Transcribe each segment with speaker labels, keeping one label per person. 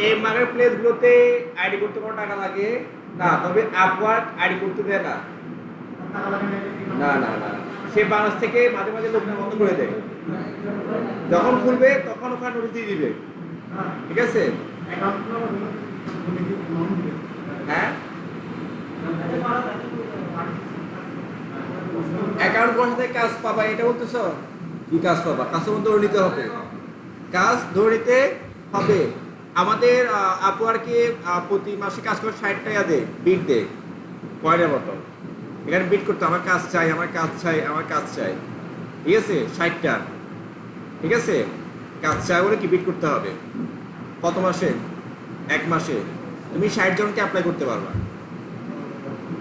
Speaker 1: এই market প্লেসগুলোতে ID করতে কোনো টাকা লাগে না, তবে আপওয়ার্ক আইডি করতে দেয় না। না না না, সে বাংলাদেশ থেকে মাঝে মাঝে লোক নেওয়া বন্ধ করে দেয়। যখন খুলবে তখন ওখানে নোটিশ দিয়ে দিবে, ঠিক আছে? হ্যাঁ, অ্যাকাউন্ট বসাতে কাজ পাবা এটা বলতেছ? কি কাজ পাবা? কাজের মধ্যে ধরে নিতে হবে, কাজ ধরে নিতে হবে। আমাদের আপওয়ার্কে প্রতি মাসে কাজ করে 60 টাকা দেয়, বিট দেয় পয়লার মতো। এখানে বিট করতে আমার কাজ চাই, আমার কাজ চাই, আমার কাজ চাই, ঠিক আছে? 60টা, ঠিক আছে? কাজ চাই বলে কি বিট করতে হবে। কত মাসে? 1 মাসে তুমি 60 জনকে অ্যাপ্লাই করতে পারবা,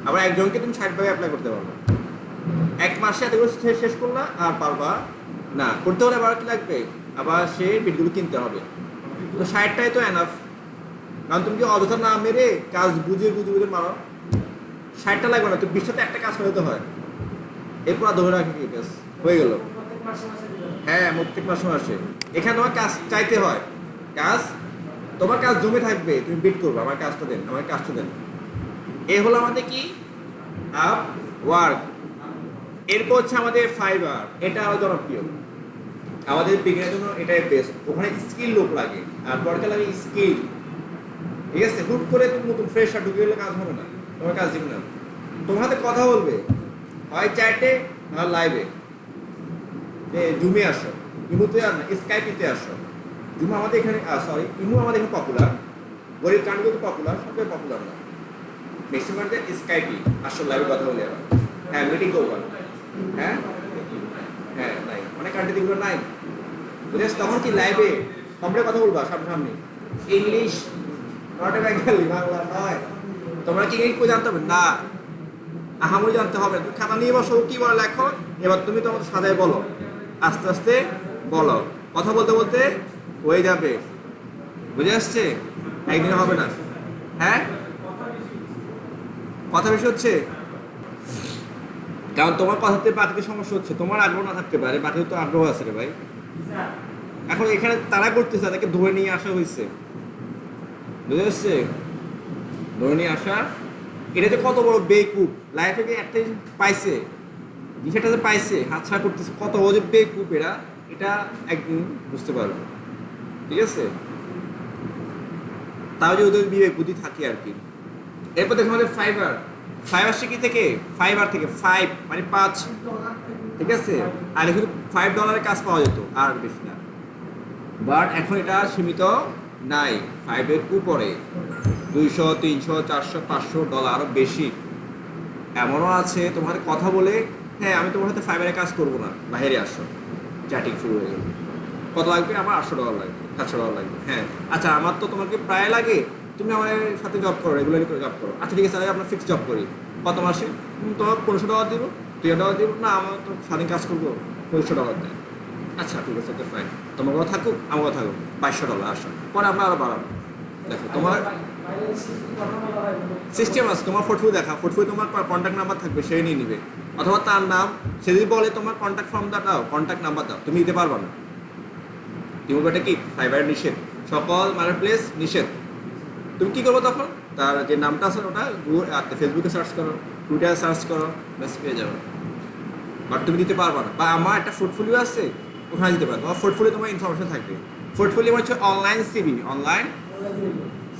Speaker 1: আবার একজনকে তুমি 60 ভাবে অ্যাপ্লাই করতে পারবা। 1 মাসে এতগুলো শেষ করলা আর পারবা না, করতে হলে আবার কি লাগবে? আবার সে বিটগুলো কিনতে হবে। তো 60টাই তো এনাফ, কারণ তুমি কি অযথা না মেরে কাজ বুঝে বুঝে বুঝে মারো? 60টা লাগবে না, তুমি 20টাতে একটা কাজ করতে হয়, এরপর ধরে রাখি কি কাজ হয়ে গেল। হ্যাঁ, প্রত্যেক মাসে মাসে এখানে তোমার কাজ চাইতে হয়, কাজ তোমার কাজ জমে থাকবে, তুমি বিট করবে আমার কাজটা দেন, আমার কাজটা দেন। এ হলো আমাদের কি আপওয়ার্ক। এরপর হচ্ছে আমাদের ফাইবার, এটা আরো জনপ্রিয়, আমাদের বিজ্ঞানের জন্য এটাই বেস্ট। ওখানে স্কিল লোক লাগে, আর দরকার লাগে স্কিল, ঠিক আছে? হুট করে তুমি নতুন ফ্রেশার ঢুকে গেলে কাজ হবে না, তোমার কাজ দিবে না। তোমার হাতে কথা বলবে হয় চ্যাটে না লাইভে, জুমে আসো, ইমুতে আর না স্কাইপিতে আসো। জুম আমাদের এখানে সরি ইমু আমাদের এখানে পপুলার, গরিব কান্ট্রি তো পপুলার, সবচেয়ে পপুলার না, ম্যাক্সিমাম স্কাইপি আসো, লাইভে কথা বলে আবার। হ্যাঁ, মিটিং করবো। হ্যাঁ হ্যাঁ, নাই অনেক কান্ট্রি এগুলো নাই, বুঝেছ? তখন কি লাইভে কমপ্লিট কথা বলবা সামনাসামনি, English not a Bengali, Bangla নয়। তোমরা কি ইংলিশ করে জানতে হবে না, আহামরি জানতে হবে। তুমি খাতা নিয়ে বসো, কি বলো লেখো, এবার তুমি তোমার সাজায় বলো, আস্তে আস্তে বলো, কথা বলতে বলতে হয়ে যাবে, বুঝে আসছে? একদিনে হবে না। হ্যাঁ, কথা বেশি হচ্ছে কারণ তোমার কথাতে বাকিদের সমস্যা হচ্ছে, তোমার আগ্রহ না থাকতে পারে, বাকিদের তো আগ্রহ আছে রে ভাই। এখন এখানে তারা করতেছে, তাদেরকে ধরে নিয়ে আসা হয়েছে, বুঝে আসছে? ধরে নিয়ে আসা, এটা যে কত বড় বেকুব, লাইফে একটা পাইছে, বিষয়টা যে পাইছে হাতছাড়া করতেছে, কত বড় যে বেকুব এরা, এটা একদিন বুঝতে পারবে, ঠিক আছে? তাও যে ওদের বিবেক বুদ্ধি থাকে আর কি। এরপর দেখো আমাদের ফাইবার। ফাইবার সে কি থেকে? ফাইবার থেকে 5 মানে 5, ঠিক আছে? আর এখানে $5 কাজ পাওয়া যেত, আর বেশি না। বাট এখন এটা সীমিত নাই, 5-এর উপরে 200, 300, 400, $500 আরও বেশি। এমনও আছে তোমার কথা বলে, হ্যাঁ আমি তোমার সাথে ফাইবারে কাজ করবো না, বাইরে আসো, চ্যাটিং শুরু হয়ে গেল। কত লাগবে? আমার $800 লাগবে, $700 লাগবে। হ্যাঁ, আচ্ছা আমার তো তোমাকে প্রায় লাগে, তুমি আমার সাথে জব করো, রেগুলারলি করে জব করো। আচ্ছা ঠিক আছে, আমরা ফিক্সড জব করি, কত মাসে? তোমার $1500 দিব, $1000 দিব না, আমার তো স্বাধীন কাজ করবো, $2500 দেয়। আচ্ছা ঠিক আছে, ওকে ফাইন, তোমার কথা থাকুক, আমারও থাকুক, $2200 আসো, পরে আমরা আরও বাড়াবো। দেখো তোমার সিস্টেম আছে, তোমার পোর্টফোলিও দেখা, পোর্টফোলিও তোমার কন্ট্যাক্ট নাম্বার থাকবে, সে নিয়ে নিবে, অথবা তার নাম, সে যদি বলে তোমার কন্ট্যাক্ট ফর্মটা দাও, কন্ট্যাক্ট নাম্বার দাও, তুমি দিতে পারবা না। তুমি এটা কি ফাইবারের নিষেধ, সকল মার্কেট প্লেস নিষেধ। তুমি কি করবো তখন? তার যে নামটা আছে ওটা ফেসবুকে সার্চ করো, টুইটারে সার্চ করো, ব্যাস পেয়ে যাবে। বাট তুমি দিতে পারবা না। বা আমার একটা পোর্টফোলিও আছে, ওখানে দিতে পারো, তোমার পোর্টফোলিও তোমার ইনফরমেশন থাকবে। পোর্টফোলিও হচ্ছে online CV, online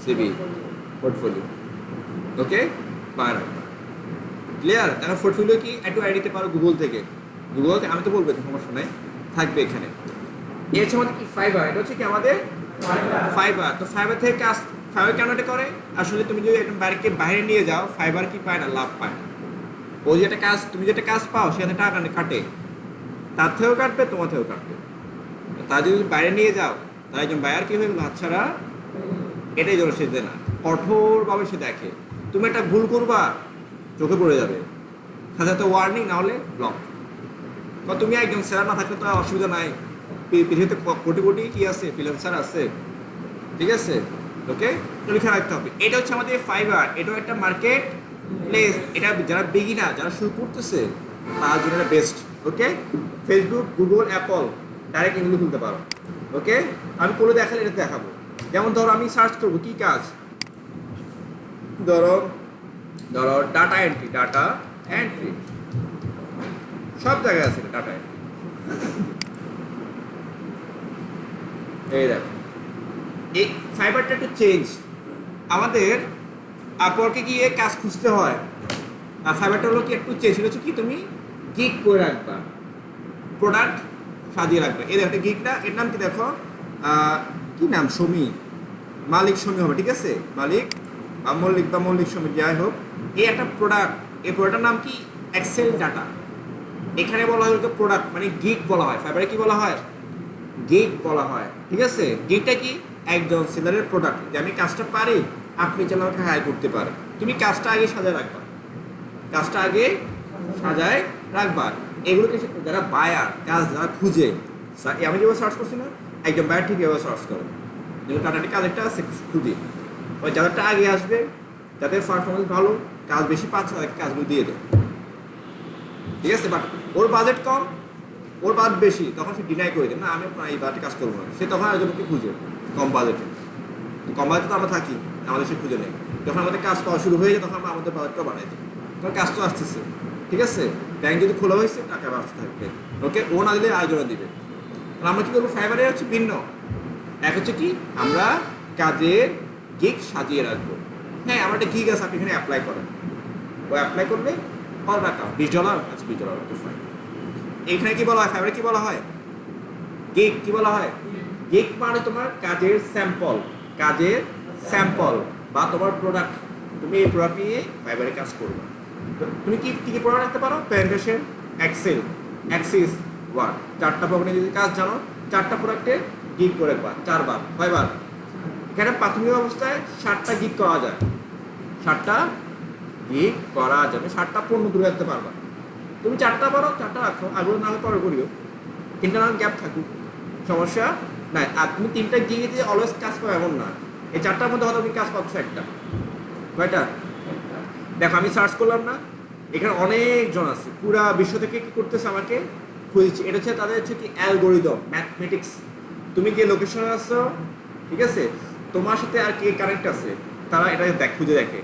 Speaker 1: CV portfolio, okay? পার ক্লিয়ার? এখন পোর্টফোলিও কি একটু আইডি দিতে পারো গুগল থেকে, গুগল থেকে আমি তো বলবো, সমস্যা নাই, থাকবে এখানে। এ হচ্ছে আমাদের কি ফাইবার, এটা হচ্ছে কি আমাদের ফাইবার। তো ফাইবার থেকে কাজ, ফাইবার কেন এটা করে? আসলে তুমি যদি একটা বাড়িকে বাইরে নিয়ে যাও, ফাইবার কি পায় না? লাভ পায়। ও যেটা কাজ, তুমি যেটা কাজ পাও সেখানে টাকা কাটে, তার থেকেও কাটবে, তোমার থেকেও কাটবে। তা যদি বাইরে নিয়ে যাও, তার একজন বায়ার কি হয়ে গেল হাতছাড়া, এটাই জন্য সে দেয় না, কঠোরভাবে সে দেখে। তুমি একটা ভুল করবা, চোখে পড়ে যাবে, সাথে সাথে ওয়ার্নিং, না হলে ব্লক। বা তুমি একজন স্যার না থাকলে তো অসুবিধা নাই, পৃথিবীতে কোটি কোটি কি আছে, ফ্রিল্যান্সার আছে, ঠিক আছে? ওকে, লিখে রাখতে হবে। এটা হচ্ছে আমাদের ফাইবার, এটাও একটা মার্কেট প্লেস। এটা যারা বিগিনার, যারা শুরু করতেছে তার জন্য এটা বেস্ট। ওকে, ফেসবুক, গুগল, অ্যাপল ডাইরেক্ট এগুলো খুলতে পারো। ওকে, আমি করে দেখালে এটা দেখাবো, যেমন ধরো আমি সার্চ করবো কি কাজ, ধরো ধরো ডাটা এন্ট্রি, সব জায়গায় আছে ডাটা এন্ট্রি। এই দেখো এই ফাইবারটা একটু চেঞ্জ, আমাদের আপওয়ার্কে গিয়ে কাজ খুঁজতে হয়, আর ফাইবারটা হলো কি একটু চেঞ্জ, হচ্ছে কি তুমি গিগ করে রাখবা, প্রোডাক্ট সাজিয়ে রাখবে। এই দেখো গিগ না, এর নাম কি দেখো, কি নাম, সমী, মালিক সমী হবে, ঠিক আছে, মালিক বা মল্লিক সমী যাই হোক। এই একটা প্রোডাক্ট, এই প্রোডাক্টের নাম কি এক্সেল ডাটা। এখানে বলা হয় প্রোডাক্ট মানে গিগ বলা হয়, ফাইবারে কি বলা হয়, গিগ বলা হয়, ঠিক আছে। গিগটা কি একজন সেলারের প্রোডাক্ট, যে আমি কাজটা পারি, আপনি যেন আমাকে হায়ার করতে পারেন। তুমি কাজটা আগে সাজায় রাখবা, কাজটা আগে সাজায় রাখবা। এগুলোকে যারা বায়ার, কাজ যারা খুঁজে, আমি যেভাবে সার্চ করছি না, একজন বায়ার ঠিক এভাবে সার্চ করে, যেমন টাটাটি কাজ একটা আছে খুঁজে, ওই যাদেরটা আগে আসবে, যাদের পারফরমেন্স ভালো, কাজ বেশি পাচ্ছে, তাদেরকে কাজগুলো দিয়ে দেয়, ঠিক আছে। But or budget com, or budget বেশি, তখন সে ডিনাই করে দেয়, না আমি এই বাজেটে কাজ করবো না, সে তখন একজনকে খুঁজে কম বাজেটে, কম বাজেটে তো আমরা থাকি, আমাদের সে খুঁজে নেই। যখন আমাদের কাজ পাওয়া শুরু হয়ে যায়, তখন আমরা আমাদের বাজেটটা বাড়াই দিই, তখন কাজ তো আসতেছে, ঠিক আছে। ব্যাংক যদি খোলা হয়েছে, টাকা বাড়তে থাকবে, ওকে, ও না দিলে আয়োজনে দিবে। আমরা কি করবো, ফাইবারে হচ্ছে ভিন্ন, এক হচ্ছে কি আমরা কাজের গিগ সাজিয়ে রাখবো। হ্যাঁ, আমার একটা গিগ আছে, আপনি এখানে অ্যাপ্লাই করেন, ও অ্যাপ্লাই করলে কত টাকা, $20, আচ্ছা $20, ফাইন। এইখানে কি বলা হয়, ফাইবারে কি বলা হয়, গিগ কি বলা হয়, গিগ মানে তোমার কাজের স্যাম্পল বা তোমার প্রোডাক্ট, তুমি এই প্রোডাক্ট নিয়ে ফাইবারে কাজ করবে। তো তুমি কি কি প্রোডাক্ট রাখতে পারো, প্রেজেন্টেশন, এক্সেল, অ্যাক্সিস, ওয়ার্ড, 4টা প্রোডাক্টে যদি কাজ জানো, 4টা প্রোডাক্টে গিগ করে 4বার, কয়বার, এখানে প্রাথমিক অবস্থায় 7টা গিগ করা যায়, 7টা গিগ করা যাবে, 7টা পণ্য তুলে রাখতে পারবা। তুমি 4টা পারো, 4টা রাখো, আগ্রহ না হলে পরে করিও, 3টা নাম গ্যাপ থাকুক, সমস্যা নাই। আর তুমি 3টা গিগে দিয়ে অলওয়েজ কাজ পাবো এমন না, এই 4টার মধ্যে হয়তো তুমি কাজ পাচ্ছ একটা, কয়টা দেখো, আমি সার্চ করলাম না, এখানে অনেকজন আছে, পুরা বিশ্ব থেকে কি করতেছে, আমাকে খুঁজছে। এটা হচ্ছে তাদের হচ্ছে কি অ্যালগোরিদম, ম্যাথমেটিক্স। তুমি যে লোকেশনে আসছো, ঠিক আছে, তোমার সাথে আর কে কানেক্ট আছে, তারা এটা খুঁজে দেখে,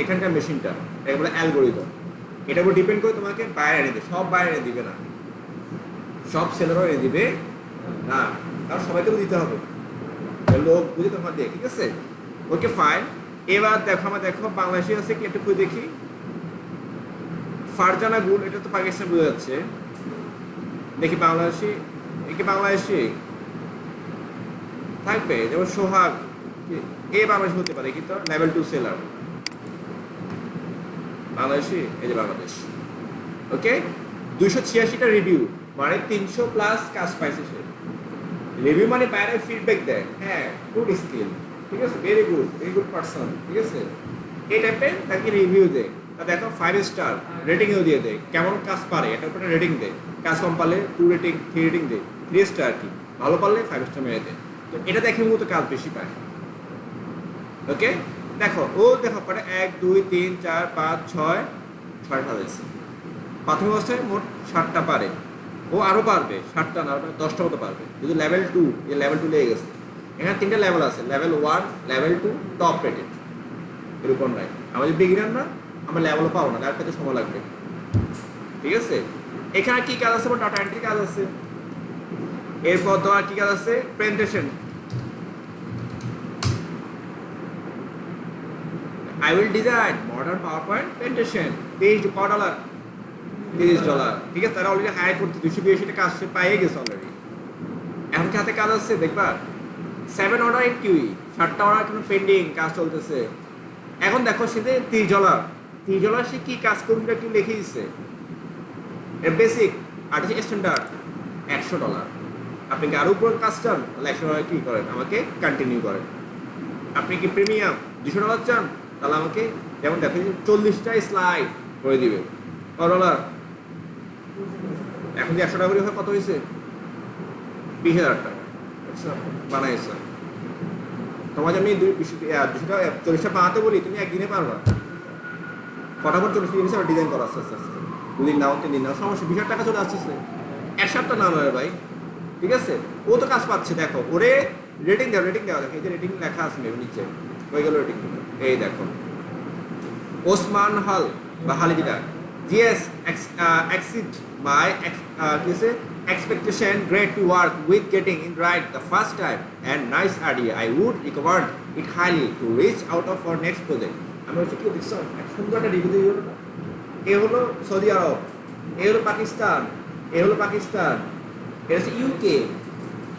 Speaker 1: এখানকার মেশিনটা, এটা বলে অ্যালগোরিদম। এটার উপর ডিপেন্ড করে তোমাকে বায়ার এনে দেবে, সব বায়ার এনে দিবে না, সব সেলারও এনে দিবে না, কারণ সবাইকে তো দিতে হবে, লোক বুঝে তোমার দিয়ে, ঠিক আছে, ওকে ফাইন। এবার দেখো, আমার দেখো বাংলাদেশি আছে কি, একটু খুঁজে দেখি, ফারজানা গুল, এটা তো পাকিস্তান বোঝা যাচ্ছে, দেখি বাংলাদেশি, একে বাংলাদেশি থাকবে, যেমন সোহাগ, এ বাংলাদেশ হতে পারে, কিন্তু লেভেল 2 সেলার বাংলাদেশি, এই যে বাংলাদেশ, ওকে। 286টা রিভিউ, মানে 300+ কাজ পাইছে সে। রিভিউ মানে বাইরে ফিডব্যাক দেয়, হ্যাঁ গুড স্কিল, ঠিক আছে, ভেরি গুড পারসন, ঠিক আছে, এই টাইপের তাকে রিভিউ দেয়। তা দেখো 5 স্টার রেটিংও দিয়ে দেয়, কেমন কাজ পারে এটার উপরে রেটিং দেয়, কাজ কম পারলে 2 রেটিং 3 রেটিং দেয়, 3 স্টার আর কি, ভালো পারলে 5 স্টার মেরে দেয়। তো এটা দেখে মতো কাজ বেশি পায়, ওকে। দেখো ও দেখো পরে 1 2 3 4 5 6 সাজাইছে, প্রাথমিক অবস্থায় মোট 7টা পারে, ও আরও পারবে, 7টা না 10টা মতো পারবে, যদি লেভেল 2, এই লেভেল 2 লেগে গেছে। এখানে 3টা লেভেল আছে, লেভেল 1, লেভেল 2, টপ রেটেড, এর উপর নাই। আমরা যদি বিগিনার না, আমরা লেভেলও পাবো না, লেভেল পেতে সময় লাগবে, ঠিক আছে। এখানে কি কাজ আছে, ডাটা এন্ট্রি কাজ আছে, এরপর তোমার কি কাজ আছে, presentation, I will design modern PowerPoint presentation, $30, $30, ঠিক আছে। তারা অলরেডি হায়ার করতে 282টা কাজ সে পাইয়ে গেছে অলরেডি, এখন কি হাতে কাজ আছে দেখবা, 7 অর্ডার ইন কিউই, 7টা অর্ডার কিন্তু পেন্ডিং, কাজ চলতেছে। এখন দেখো সে যে $30 সে কি কাজ করবে কি লিখে দিচ্ছে, এর বেসিক আর স্ট্যান্ডার্ড $100। আপনি কি আরও উপর কাজ চান, তাহলে $100 কি করেন, আমাকে কন্টিনিউ করেন। আপনি কি প্রিমিয়াম $200 চান, তাহলে আমাকে যেমন দেখো 40টা স্লাইড করে দিবে, $100। এখন যে $100 করে কত হয়েছে, 20,000 টাকা, আচ্ছা বানাইছে। তোমার আমি 240টা বানাতে বলি, তুমি একদিনে পারবা, ফটাফট 40 জিনিস ডিজাইন করা আস্তে আস্তে, 2 দিন নাও 3 দিন নাও, সমস্যা, 20,000 টাকা চলে আসতেছে, এক সপ্তাহ না নয় ভাই, ঠিক আছে। ও তো কাজ পাচ্ছে, দেখো ওরে রেটিং দেওয়া দেখো, এই যে রেটিং লেখা আছে নিচে, হয়ে গেল রেটিং। এই দেখো ওসমান হল বা হালিদিটা, GS exceed my expectation, great to work with, getting in right the first time and nice idea, I would recommend it highly to reach out of for next project। আমি হচ্ছে কি দেখছো সুন্দর একটা রিভিউ দিয়ে হলো না, এ হলো সৌদি আরব, এ হলো পাকিস্তান, এ হলো পাকিস্তান, এটা হচ্ছে UK,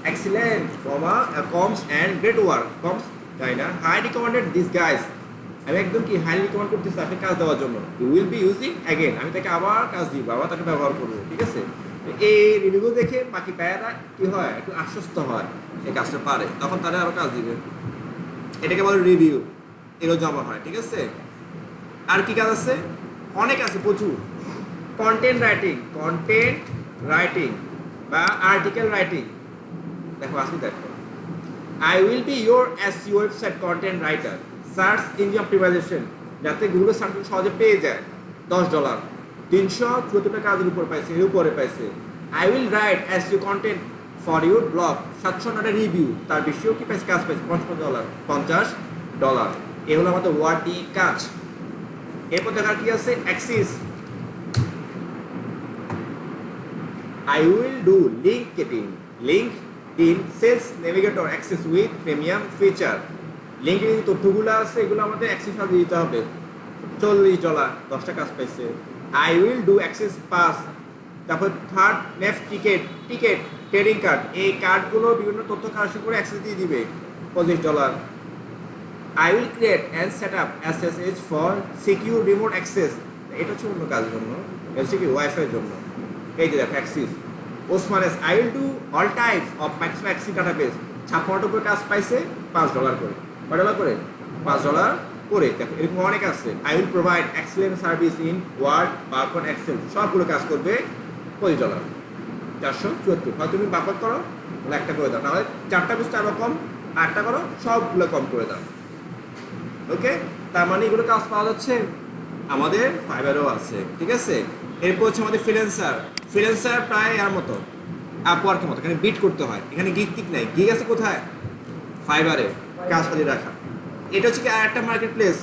Speaker 1: excellent comes and great work comes China, high recommended this guys. আমি একদম কি হাইলি রিকমেন্ড করতেছি তাকে কাজ দেওয়ার জন্য, you will be using again, আমি তাকে আবার কাজ দিব, আবার তাকে ব্যবহার করবো, ঠিক আছে। এই রিভিউ দেখে বাকি প্যারা কি হয় একটু আশ্বস্ত হয় এই কাজটা পারে, তখন তারা আরও কাজ দিবে, এটাকে বলে রিভিউ, এগুলো জমা হয়, ঠিক আছে। আর কি কাজ আছে, অনেক আছে প্রচুর, কন্টেন্ট রাইটিং বা আর্টিকেল রাইটিং, দেখো আসি দেখো, I will be your SEO website content writer, search engine optimization, যাতে গুগলে সার্চ সহজে পেয়ে যায়, $10, 374টা কাজের উপর পাইছে, এর উপরে পাইছে। I will write SEO content for your blog, 700টা রিভিউ, তার বেশিও কি পাইছে কাজ পাইছে, $50। এ হলো আমাদের ওয়ার্ডি কাজ। এরপর দেখার কি আছে, Axis, I will do LinkedIn Sales Navigator access with premium feature। LinkedIn যে তথ্যগুলো আছে এগুলো আমাদের অ্যাক্সেস সাথে দিতে হবে, $40, 10টা কাজ পাইছে। I will do access pass, তারপর third NEFT ticket trading card, এই কার্ডগুলো বিভিন্ন তথ্য কালেকশন করে অ্যাক্সেস দিয়ে দিবে, $25। I will create and set up SSH for secure remote access, এটা হচ্ছে অন্য কাজের জন্য, এটা হচ্ছে কি ওয়াইফাইয়ের জন্য। এই যে দেখো অ্যাক্সিস। ওসমানেস, I will do all type of maximum access database, 56টার উপরে কাজ পাইছে, $5 করে, $5 করে, $5 করে, দেখো এরকম অনেক আছে। I will provide excellent service in Word, PowerPoint, Excel, সবগুলো কাজ করবে, $20, 474। হয় তুমি বাপার করো তাহলে একটা করে দাও, নাহলে 4টা পিস আরও কম, 8টা করো, সবগুলো কম করে দাও, ওকে। তার মানে এগুলো কাজ পাওয়া যাচ্ছে আমাদের ফাইবারও আছে, ঠিক আছে। এরপর হচ্ছে আমাদের ফ্রিল্যান্সার প্রায় এর মতো আপওয়ার্কের মতো, এখানে বিট করতে হয়, এখানে গিগ নাই, গিগ আছে কোথায়, ফাইবারে কাজ খালি রাখা। এটা হচ্ছে কি আর একটা মার্কেট প্লেস,